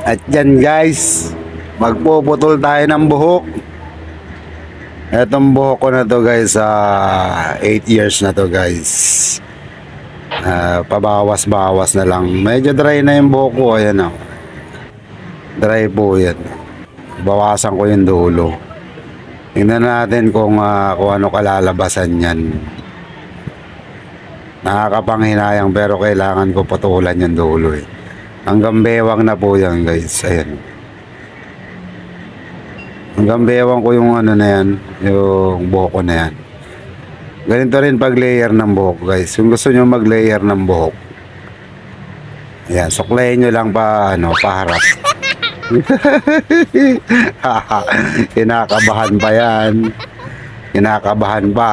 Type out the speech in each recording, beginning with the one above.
At yan guys, magpuputol tayo ng buhok. Etong buhok ko na to guys, 8 years na to guys. Pabawas-bawas na lang. Medyo dry na yung buhok ko, ayan o. Dry po yan. Bawasan ko yung dulo. Tingnan natin kung ano kalalabasan yan. Nakakapanghinayang pero kailangan ko putulan yung dulo eh. Hanggang bewang na po yan guys. Ayan. Hanggang bewang ko yung ano na yan. Yung buhok ko na yan. Ganito rin pag layer ng buhok guys. Kung gusto nyo mag layer ng buhok, ayan, suklayin nyo lang pa paharap. Kinakabahan pa yan. Kinakabahan pa.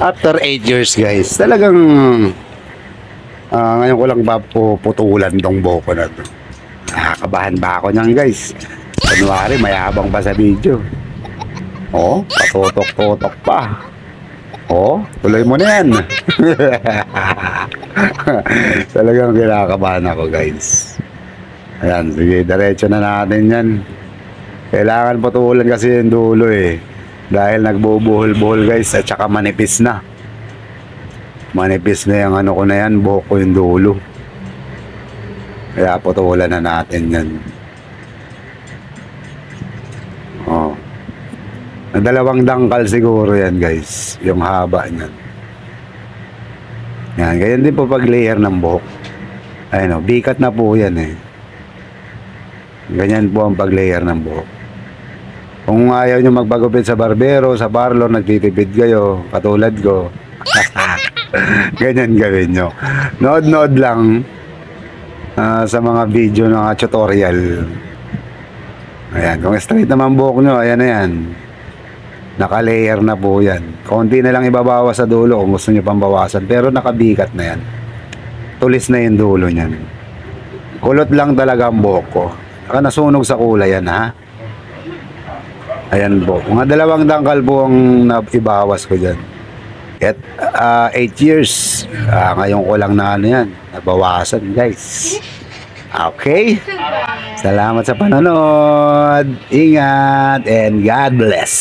After 8 years guys, talagang ngayon ko lang ba puputulan tong buhok ko na to. Nakakabahan ba ako nyan guys? Kunwari mayabang pa sa video. Oh, patutok-tutok pa. Oh, tuloy mo na yan. Talagang kinakabahan ako guys. Ayan, sige, diretso na natin yan. Kailangan putulan kasi yung dulo eh. Dahil nagbubuhol-buhol guys, at saka manipis na. Manipis na yung ano ko na yan, buhok ko yung dulo. Kaya putulan na natin yan. Oh. Dalawang dangkal siguro yan guys, yung haba niyan. Yan, ganyan din po pag layer ng buhok. Ayun o, bikat na po yan eh. Ganyan po ang pag layer ng buhok. Kung ayaw nyo magpagupit sa barbero, sa parlor, nagtitipid kayo, katulad ko. Ganyan gawin nyo. Nood-nood lang sa mga video ng tutorial. Ayan, kung straight naman buhok nyo, ayan na yan. Naka-layer na po yan. Konti na lang ibabawas sa dulo kung gusto nyo pang bawasan. Pero nakabikat na yan. Tulis na yung dulo nyan. Kulot lang talaga ang buhok ko. Saka nasunog sa kulay yan ha. Ayan po. Mga dalawang dangkal po ang ibawas ko dyan. At 8 years. Ngayon ko lang na ano yan. Nabawasan guys. Okay. Salamat sa panonood. Ingat and God bless.